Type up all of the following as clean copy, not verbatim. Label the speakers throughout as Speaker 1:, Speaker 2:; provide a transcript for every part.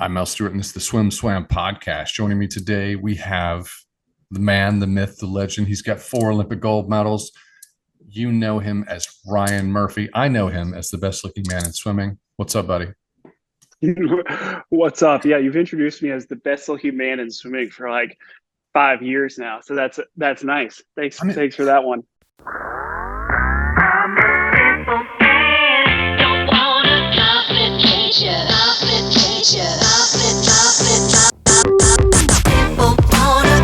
Speaker 1: I'm Mel Stewart, and this is the SwimSwam podcast. Joining me today, we have the man, the myth, the legend. He's got 4 Olympic gold medals. You know him as Ryan Murphy. I know him as the best looking man in swimming. What's up, buddy?
Speaker 2: What's up? Yeah, you've introduced me as the best looking man in swimming for like 5 years now. So that's nice. Thanks,
Speaker 1: I mean,
Speaker 2: thanks for that one.
Speaker 3: I'm a simple man, don't wanna complicate ya, complicate ya, simple wanna,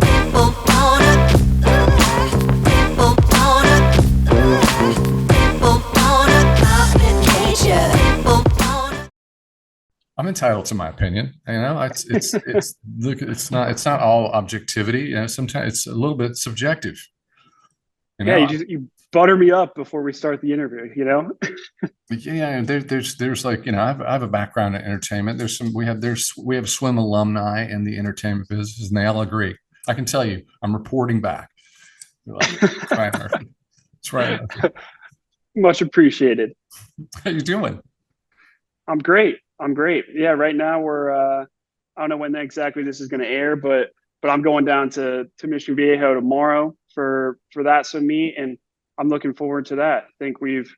Speaker 3: simple wanna, simple wanna, simple wanna complicate ya, simple wanna.
Speaker 1: I'm entitled to my opinion. It's not all objectivity. Sometimes it's a little bit subjective. You
Speaker 2: Yeah,
Speaker 1: know,
Speaker 2: you butter me up before we start the interview, you know?
Speaker 1: yeah. There's like I have a background in entertainment. We have swim alumni in the entertainment business, and they all agree. I can tell you, I'm reporting back. They're like, it's Ryan Murphy. It's Ryan Murphy.
Speaker 2: Much appreciated.
Speaker 1: How you doing?
Speaker 2: I'm great. I'm great. Yeah, right now I don't know when exactly this is going to air, but I'm going down to Mission Viejo tomorrow for that swim meet, and I'm looking forward to that. I think we've,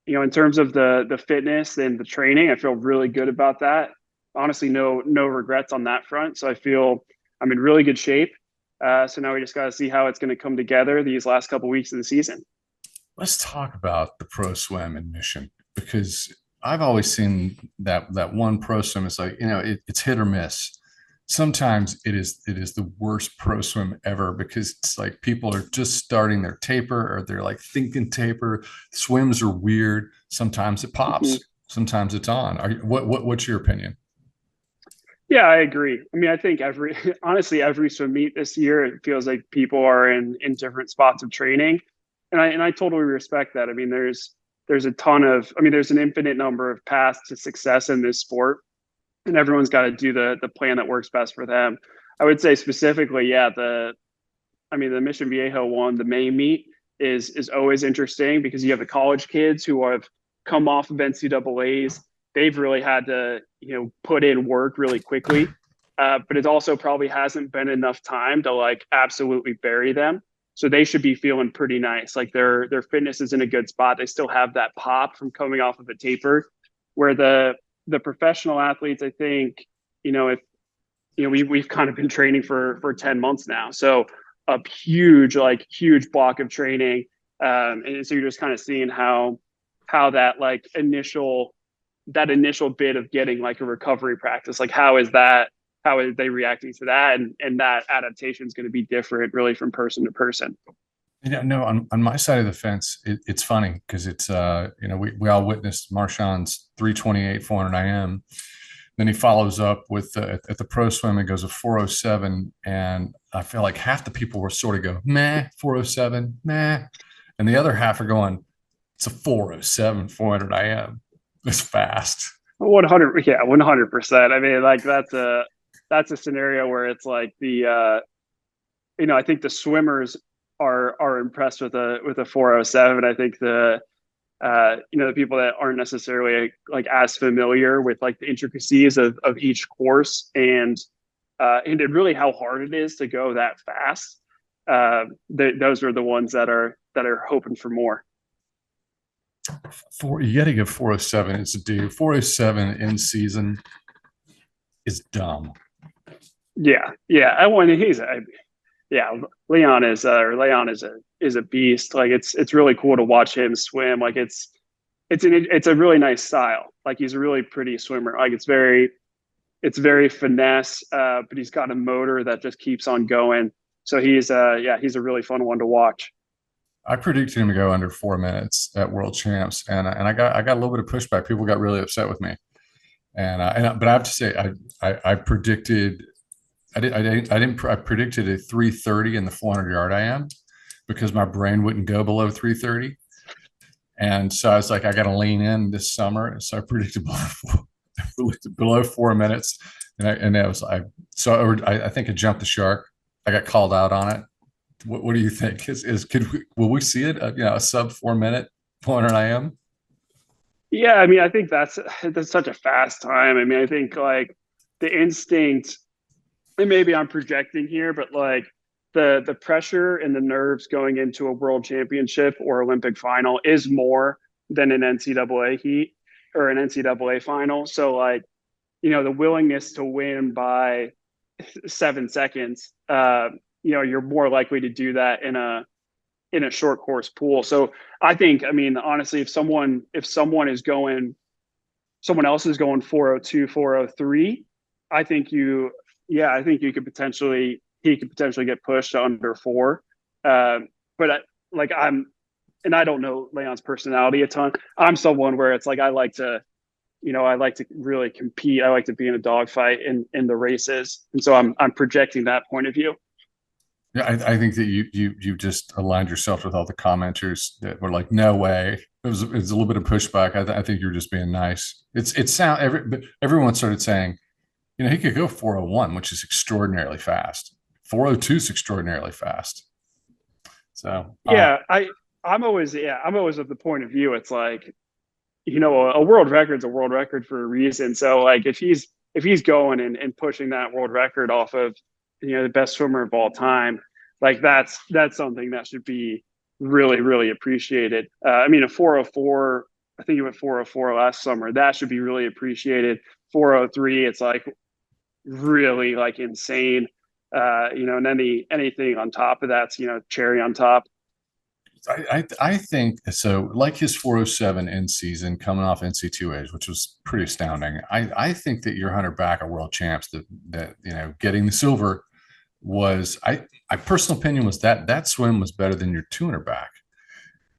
Speaker 2: in terms of the fitness and the training, I feel really good about that. Honestly, no regrets on that front. So I feel I'm in really good shape. So now we just got to see how it's going to come together these last couple weeks of the season.
Speaker 1: Let's talk about the pro swim and mission, because I've always seen that one pro swim is like, it's hit or miss. Sometimes it is the worst pro swim ever, because it's like people are just starting their taper, or they're like thinking taper. Swims are weird. Sometimes it
Speaker 2: Mhm.
Speaker 1: pops, sometimes it's on. What's your opinion?
Speaker 2: Yeah, I agree. I mean, I think honestly, every swim meet this year, it feels like people are in different spots of training. And I totally respect that. I mean, there's a ton of, I mean, there's an infinite number of paths to success in this sport, and everyone's got to do the plan that works best for them. I would say specifically, yeah, the Mission Viejo one, the May meet is always interesting because you have the college kids who have come off of NCAA's. They've really had to, put in work really quickly. But it also probably hasn't been enough time to like absolutely bury them. So they should be feeling pretty nice. Like their fitness is in a good spot. They still have that pop from coming off of a taper. Where the professional athletes, I think, if we've kind of been training for 10 months now. So a huge block of training. And so you're just kind of seeing how that initial bit of getting like a recovery practice, like how are they reacting to that, and that adaptation is going to be different really from person to person.
Speaker 1: No, on my side of the fence, it's funny because we all witnessed Marshawn's 328 400 IM. Then he follows up with at the pro swim, it goes a 407, and I feel like half the people were sort of go meh 407 meh, and the other half are going, it's a 407 400 IM. It's fast.
Speaker 2: 100, yeah, 100%. I mean, like that's a scenario where it's like I think the swimmers are impressed with a 407. I think the people that aren't necessarily like as familiar with like the intricacies of each course, and really how hard it is to go that fast. Those are the ones that are hoping for more.
Speaker 1: You got to give 407. It's a dude. 407 in season is dumb.
Speaker 2: Yeah, yeah. I want yeah. Leon is a beast. Like it's really cool to watch him swim. Like it's a really nice style. Like he's a really pretty swimmer. Like it's very finesse, but he's got a motor that just keeps on going. So he's a really fun one to watch.
Speaker 1: I predicted him to go under 4 minutes at World Champs, and I got a little bit of pushback. People got really upset with me, but I have to say I predicted I predicted a 330 in the 400-yard IM because my brain wouldn't go below 330, and so I was like, I got to lean in this summer, and so I predicted below 4 minutes, and that was I think I jumped the shark. I got called out on it. What do you think? Will we see it? A sub 4 minute 400 IM?
Speaker 2: Yeah, I mean, I think that's such a fast time. I mean, I think like the instinct, and maybe I'm projecting here, but like the pressure and the nerves going into a world championship or Olympic final is more than an NCAA heat or an NCAA final. So like, the willingness to win by 7 seconds, you're more likely to do that in a short course pool. So I think, I mean, honestly, someone else is going 402, 403, I think I think he could potentially get pushed to under four. But like and I don't know Leon's personality a ton. I'm someone where it's like I like to really compete. I like to be in a dogfight in the races, and so I'm projecting that point of view.
Speaker 1: Yeah, I think that you just aligned yourself with all the commenters that were like, "No way." It was a little bit of pushback. I think you're just being nice. But everyone started saying, he could go 401, which is extraordinarily fast. 402 is extraordinarily fast. So
Speaker 2: Yeah, I'm always of the point of view. It's like, a world record's a world record for a reason. So like if he's going and pushing that world record off of the best swimmer of all time, like that's something that should be really, really appreciated. I mean, a 404, I think he went 404 last summer. That should be really appreciated. 403, it's like really like insane. And anything on top of that's cherry on top.
Speaker 1: I think so. Like his 407 in season coming off NC2As, which was pretty astounding. I think that your 100 back at world champs that getting the silver was my personal opinion was that swim was better than your 200 back.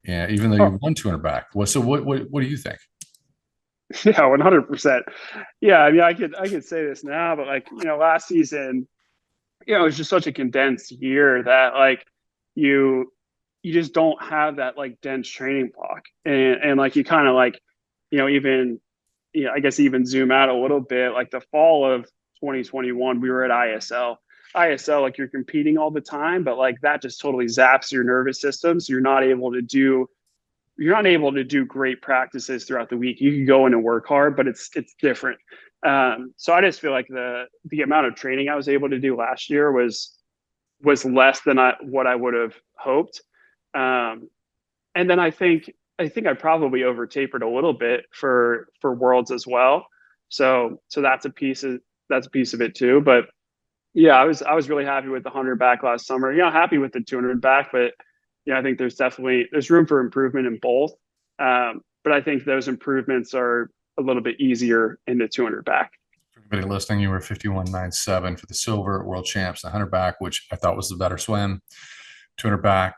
Speaker 1: Yeah, even though you
Speaker 2: Oh,
Speaker 1: won 200 back. Well, so what do you think?
Speaker 2: yeah, 100%. Yeah, I mean, I could say this now, but like last season, it was just such a condensed year that like you you just don't have that like dense training block, and like you kind of like even I guess even zoom out a little bit, like the fall of 2021 we were at ISL, like you're competing all the time, but like that just totally zaps your nervous system, so you're not able to do great practices throughout the week. You can go in and work hard, but it's different. So I just feel like the amount of training I was able to do last year was less than what I would have hoped. Um, and then I think I probably over tapered a little bit for Worlds as well. So that's a piece of it too. But yeah, I was really happy with the 100 back last summer. Happy with the 200 back, but I think there's room for improvement in both. But I think those improvements are a little bit easier in the 200 back.
Speaker 1: For everybody listening, you were 51.97 for the silver at world champs, the 100 back, which I thought was the better swim. 200 back,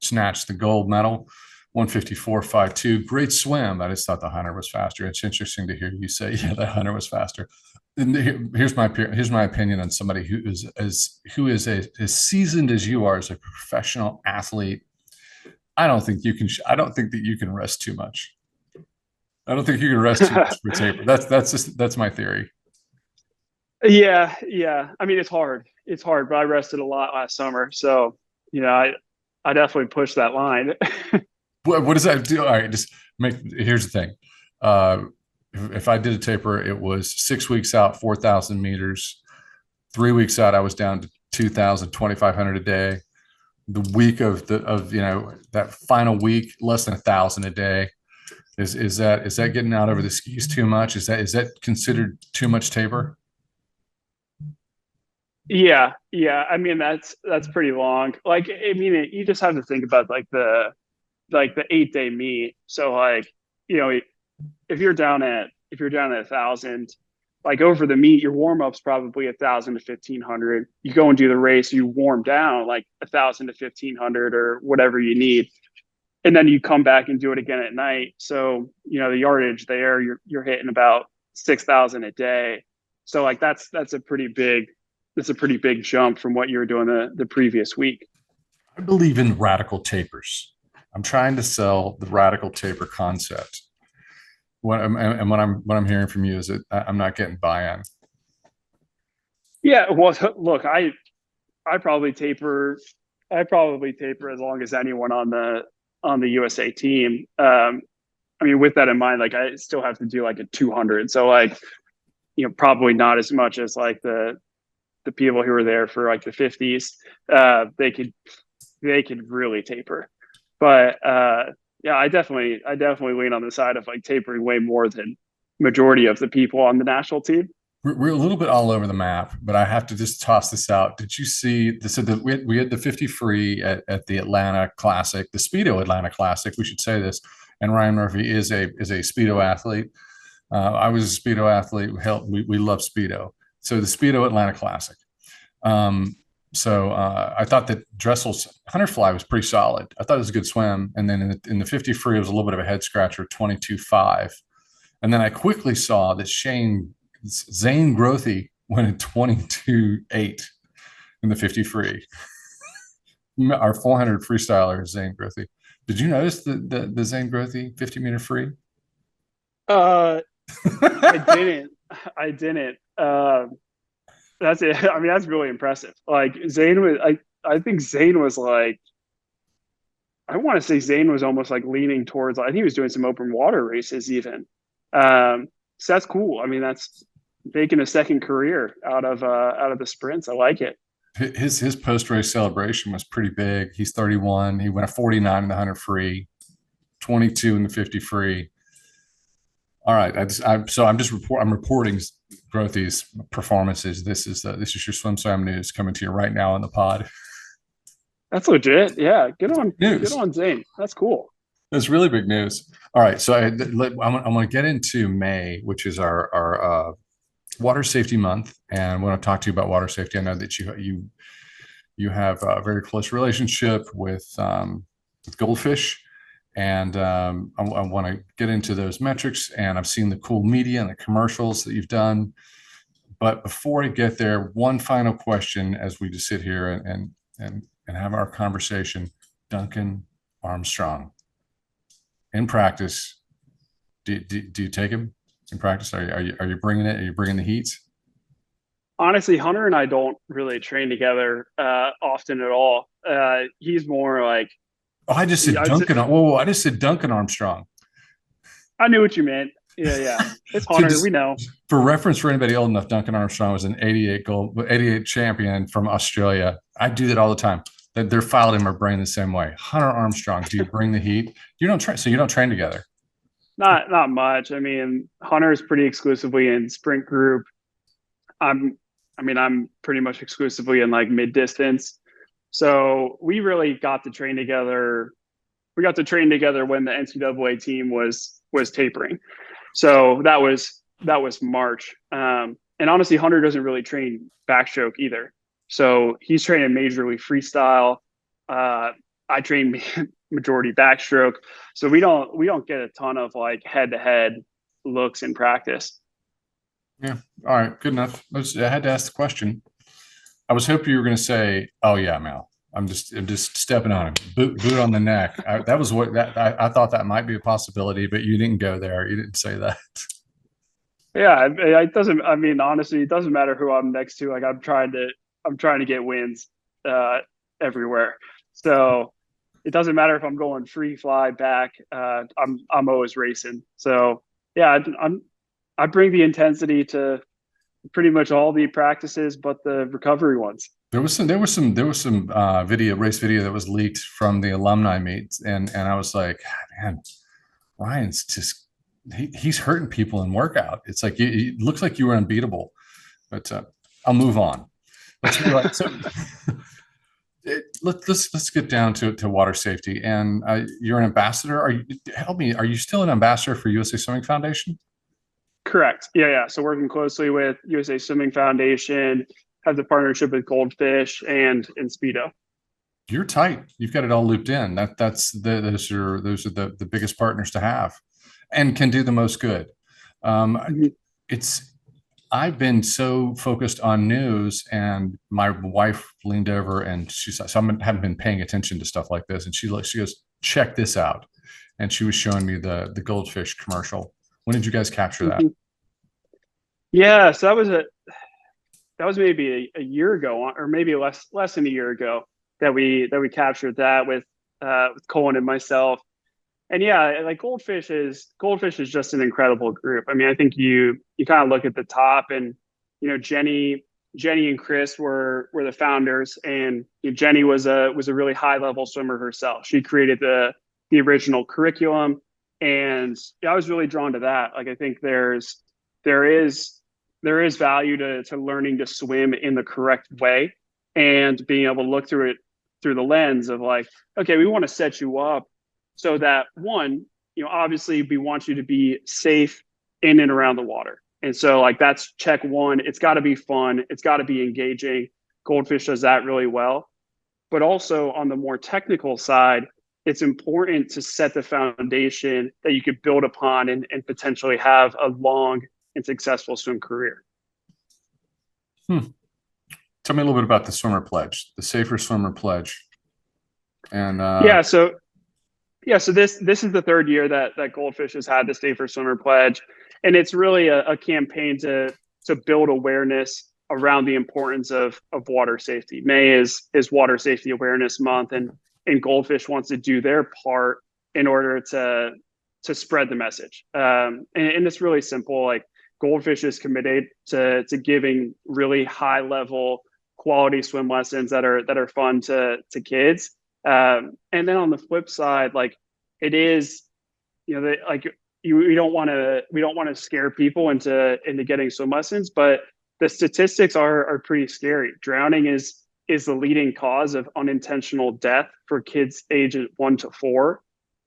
Speaker 1: snatched the gold medal. 154.52. Great swim. I just thought the 100 was faster. It's interesting to hear you say, yeah, the 100 was faster. And here's my opinion on somebody who is as seasoned as you are as a professional athlete. I don't think that you can rest too much. I don't think you can rest too much for taper. That's my theory.
Speaker 2: Yeah. I mean, it's hard. It's hard, but I rested a lot last summer, so I definitely pushed that line.
Speaker 1: What does that do? All right, here's the thing. If I did a taper, it was 6 weeks out, 4,000 meters. 3 weeks out, I was down to 2,000, 2,500 a day. The week of that final week, less than 1,000 a day. Is that getting out over the skis too much? Is that considered too much taper?
Speaker 2: Yeah. I mean, that's pretty long. Like, I mean, you just have to think about like the 8-day meet. So like, you know, if you're down at 1,000, like over the meet, your warm up's probably 1,000 to 1,500. You go and do the race, you warm down like 1,000 to 1,500 or whatever you need, and then you come back and do it again at night. So the yardage there, you're hitting about 6,000 a day. So like that's a pretty big jump from what you were doing the previous week.
Speaker 1: I believe in radical tapers. I'm trying to sell the radical taper concept. What I'm hearing from you is that I'm not getting buy-in.
Speaker 2: Yeah, well, look, I probably taper. I probably taper as long as anyone on the USA team. I mean, with that in mind, like I still have to do like a 200. So like, probably not as much as like the people who were there for like the 50s. They could really taper. But yeah, I definitely lean on the side of like tapering way more than majority of the people on the national team.
Speaker 1: We're a little bit all over the map, but I have to just toss this out. Did you see this? So we had the 50 free at the Atlanta Classic, the Speedo Atlanta Classic. We should say this. And Ryan Murphy is a Speedo athlete. I was a Speedo athlete. We love Speedo. So the Speedo Atlanta Classic. I thought that Dressel's 100 fly was pretty solid. I thought it was a good swim. And then in the 50 free, it was a little bit of a head scratcher, 22.5. And then I quickly saw that Zane Grothy went at 22.8 in the 50 free. Our 400 freestyler, Zane Grothy. Did you notice the Zane Grothy 50-meter free?
Speaker 2: I didn't. I didn't. That's it. I mean, that's really impressive. Like Zane was, I think Zane was like, I want to say Zane was almost like leaning towards, I think he was doing some open water races even. So that's cool. I mean, that's making a second career out of the sprints. I like it.
Speaker 1: His post race celebration was pretty big. He's 31. He went a 49 in the 100 free, 22 in the 50 free. All right, I'm reporting Grothy's performances. This is your SwimSwam news coming to you right now on the pod.
Speaker 2: That's legit. Yeah, good on Zane. That's cool.
Speaker 1: That's really big news. All right, so I'm going to get into May, which is our water safety month, and I want to talk to you about water safety. I know that you have a very close relationship with Goldfish. And I want to get into those metrics, and I've seen the cool media and the commercials that you've done. But before I get there, one final question as we just sit here and have our conversation. Duncan Armstrong, in practice, do you take him in practice? Are you bringing it? Are you bringing the heat?
Speaker 2: Honestly, Hunter and I don't really train together often at all. He's more like.
Speaker 1: Oh, I just said Duncan. Whoa, I just said Duncan Armstrong.
Speaker 2: I knew what you meant. Yeah. It's Hunter. We know.
Speaker 1: For reference, for anybody old enough, Duncan Armstrong was an 88 champion from Australia. I do that all the time. They're filed in my brain the same way. Hunter Armstrong. Do you bring the heat? You don't train, so you don't train together.
Speaker 2: Not much. I mean, Hunter is pretty exclusively in sprint group. I'm pretty much exclusively in like mid distance. So we really got to train together. We got to train together when the NCAA team was tapering. So that was March. And honestly, Hunter doesn't really train backstroke either. So he's training majorly freestyle. I train majority backstroke. So we don't get a ton of like head to head looks in practice.
Speaker 1: Yeah. All right. Good enough. I had to ask the question. I was hoping you were going to say, "Oh yeah, Mel, I'm just stepping on him, boot on the neck." I thought that might be a possibility, but you didn't go there. You didn't say that.
Speaker 2: Yeah, it doesn't. I mean, honestly, it doesn't matter who I'm next to. Like, I'm trying to get wins everywhere. So it doesn't matter if I'm going free fly back. I'm always racing. So yeah, I bring the intensity to pretty much all the practices, but the recovery ones.
Speaker 1: There was some race video that was leaked from the alumni meet, and I was like, man, Ryan's just he's hurting people in workout. It's like it looks like you were unbeatable, but I'll move on. Let's move on. So let's get down to water safety. And you're an ambassador. Help me? Are you still an ambassador for USA Swimming Foundation?
Speaker 2: Correct. Yeah. So working closely with USA Swimming Foundation, have the partnership with Goldfish and Speedo.
Speaker 1: You're tight. You've got it all looped in. Those are the biggest partners to have, and can do the most good. I've been so focused on news, and my wife leaned over and she said, so I haven't been paying attention to stuff like this, and she goes, check this out, and she was showing me the Goldfish commercial. When did you guys capture that?
Speaker 2: Yeah, so that was maybe a year ago, or maybe less than a year ago that we captured that with Colin and myself. and yeah, like Goldfish is just an incredible group. I mean, I think you kind of look at the top, and Jenny and Chris were the founders, and Jenny was a really high level swimmer herself. She created the original curriculum, and I was really drawn to that. Like, I think there is value to learning to swim in the correct way, and being able to look through it through the lens of like, okay, we want to set you up so that one, obviously we want you to be safe in and around the water. And so like that's check one. It's got to be fun. It's got to be engaging. Goldfish does that really well. But also on the more technical side, it's important to set the foundation that you could build upon and potentially have a long and successful swim career.
Speaker 1: Tell me a little bit about the swimmer pledge, the Safer Swimmer Pledge. And
Speaker 2: So this is the third year that Goldfish has had the Safer Swimmer Pledge, and it's really a campaign to build awareness around the importance of water safety. May is Water Safety Awareness Month, and Goldfish wants to do their part in order to spread the message. And it's really simple. Like, Goldfish is committed to giving really high level quality swim lessons that are fun to kids. And then on the flip side, like, it is, we don't want to scare people into getting swim lessons, but the statistics are pretty scary. Drowning is the leading cause of unintentional death for kids ages 1 to 4,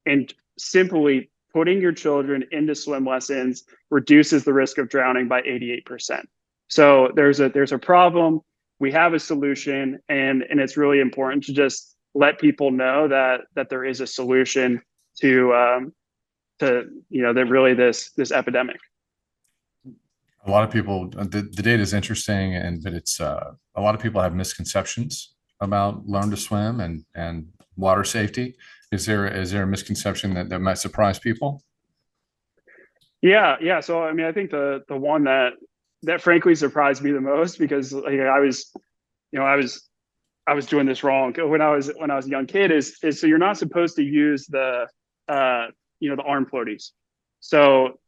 Speaker 2: and simply putting your children into swim lessons reduces the risk of drowning by 88%. So there's a problem. We have a solution, and it's really important to just let people know that there is a solution to that really this epidemic.
Speaker 1: a lot of people, the data is interesting, but it's a lot of people have misconceptions about learn to swim and water safety. Is there a misconception that might surprise people?
Speaker 2: Yeah. So I mean, I think the one that frankly surprised me the most, because I was doing this wrong when I was a young kid, is so you're not supposed to use the the arm floaties. So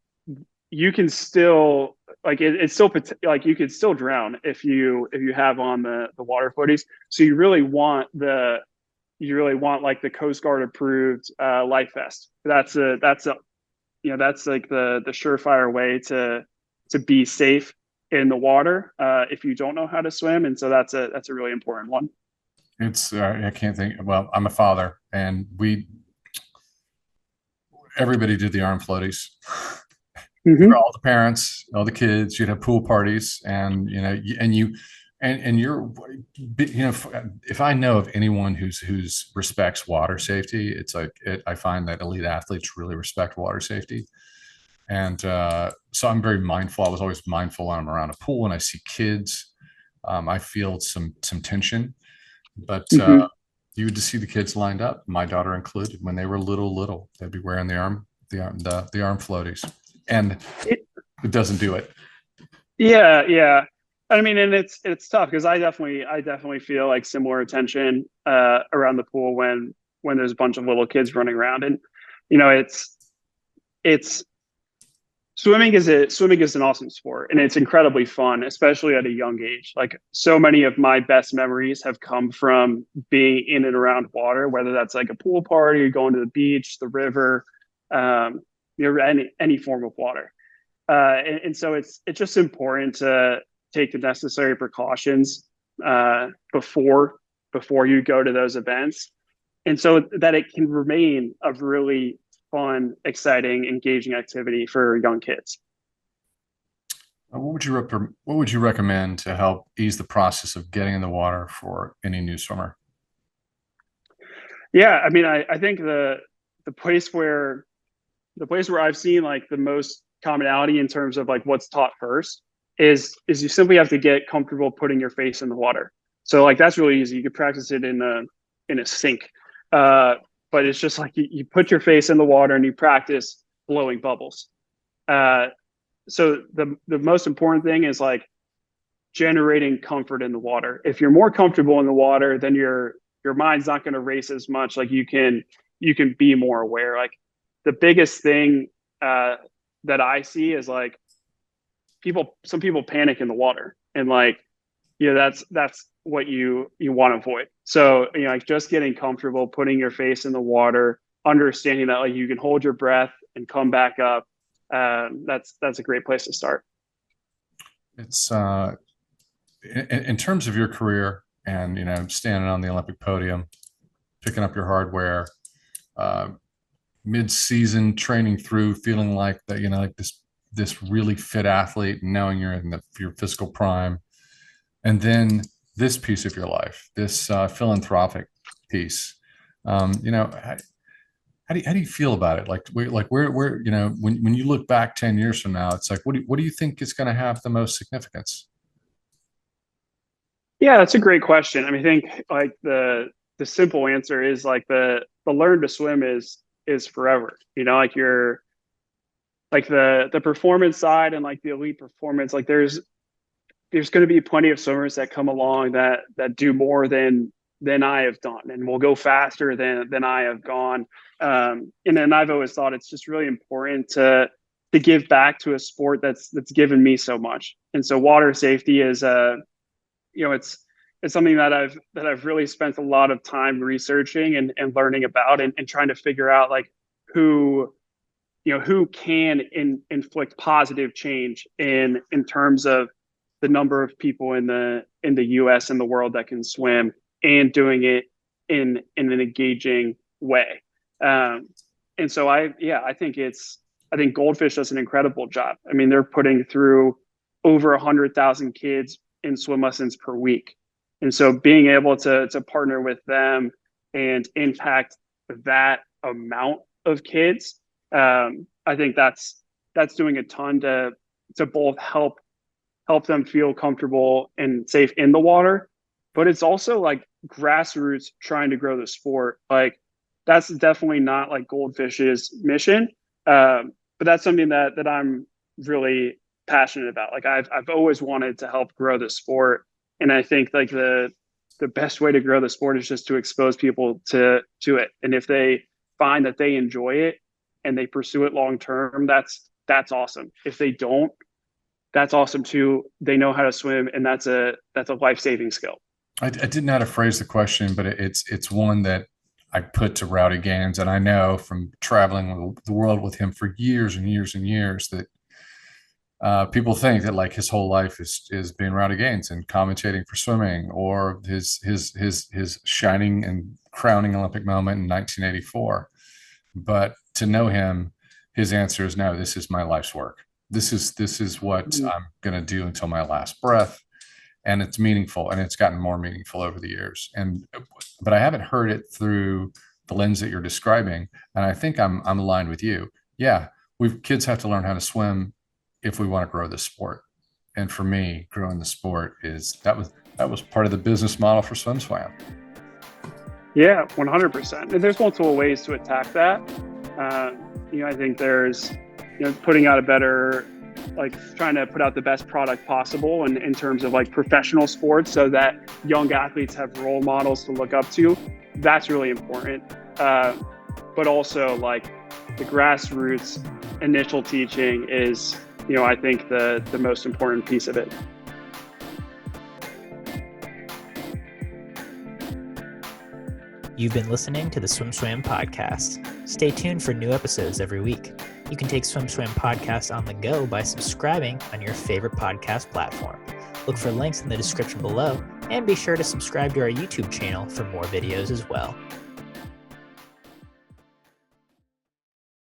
Speaker 2: you can still it's still like you could still drown if you have on the water floaties. So you really want like the Coast Guard approved life vest. That's like the surefire way to be safe in the water if you don't know how to swim. And so that's a really important one.
Speaker 1: It's I can't think. Well, I'm a father, and everybody did the arm floaties.
Speaker 2: Mm-hmm.
Speaker 1: For all the parents, all the kids, you'd have pool parties, and you're, if I know of anyone who's respects water safety, it's like I find that elite athletes really respect water safety. And so I'm very mindful. I was always mindful when I'm around a pool and I see kids. I feel some tension, but
Speaker 2: Mm-hmm.
Speaker 1: you would just see the kids lined up, my daughter included, when they were little. They'd be wearing the arm floaties, and it doesn't do it.
Speaker 2: Yeah. I mean, and it's tough because I definitely feel like similar tension around the pool when there's a bunch of little kids running around, and it's swimming is an awesome sport, and it's incredibly fun, especially at a young age. Like, so many of my best memories have come from being in and around water, whether that's like a pool party, going to the beach, the river, any form of water. And so it's just important to take the necessary precautions before you go to those events, and so that it can remain a really fun, exciting, engaging activity for young kids.
Speaker 1: What would you recommend to help ease the process of getting in the water for any new swimmer?
Speaker 2: Yeah, I mean, I think the place where I've seen like the most commonality in terms of like what's taught first is you simply have to get comfortable putting your face in the water. So like that's really easy. You can practice it in a sink. But it's just like you put your face in the water and you practice blowing bubbles. So the most important thing is like generating comfort in the water. If you're more comfortable in the water, then your mind's not going to race as much. Like you can be more aware. Like the biggest thing that I see is like some people panic in the water, and like, that's what you want to avoid. So, like just getting comfortable, putting your face in the water, understanding that like you can hold your breath and come back up. That's a great place to start.
Speaker 1: It's in terms of your career and, standing on the Olympic podium, picking up your hardware, mid-season training through, feeling like that, like this really fit athlete, and knowing you're in your physical prime, and then this piece of your life, this philanthropic piece. How do you feel about it? Like where when you look back 10 years from now, it's like, what do you think is going to have the most significance?
Speaker 2: Yeah, that's a great question. I mean, I think like the simple answer is like the learn to swim is forever. Like you're like the performance side and like the elite performance, like there's going to be plenty of swimmers that come along that do more than I have done, and will go faster than I have gone. And then I've always thought it's just really important to give back to a sport that's given me so much. And so water safety is it's something that I've really spent a lot of time researching and learning about, and trying to figure out like who can inflict positive change in terms of the number of people in the US and the world that can swim, and doing it in an engaging way. And so I think Goldfish does an incredible job. I mean, they're putting through over 100,000 kids in swim lessons per week. And so being able to partner with them and impact that amount of kids, I think that's doing a ton to both help them feel comfortable and safe in the water, but it's also like grassroots trying to grow the sport. Like that's definitely not like Goldfish's mission, but that's something that I'm really passionate about. Like I've always wanted to help grow the sport, and I think like the best way to grow the sport is just to expose people to it. And if they find that they enjoy it and they pursue it long term, that's awesome. If they don't, that's awesome too. They know how to swim, and that's a life-saving skill.
Speaker 1: I didn't know how to phrase the question, but it's one that I put to Rowdy Gaines, and I know from traveling the world with him for years and years and years that people think that like his whole life is being Rowdy Gaines and commentating for swimming, or his shining and crowning Olympic moment in 1984. But to know him, his answer is no. This is my life's work. This is what I'm going to do until my last breath. And it's meaningful, and it's gotten more meaningful over the years. But I haven't heard it through the lens that you're describing. And I think I'm aligned with you. Yeah, kids have to learn how to swim if we want to grow this sport. And for me, growing the sport that was part of the business model for SwimSwam.
Speaker 2: Yeah, 100%. And there's multiple ways to attack that. I think there's putting out a better, like trying to put out the best product possible in terms of like professional sports, so that young athletes have role models to look up to. That's really important. But also like the grassroots initial teaching is, I think the most important piece of it.
Speaker 4: You've been listening to the SwimSwam podcast. Stay tuned for new episodes every week. You can take SwimSwam podcast on the go by subscribing on your favorite podcast platform. Look for links in the description below, and be sure to subscribe to our YouTube channel for more videos as well.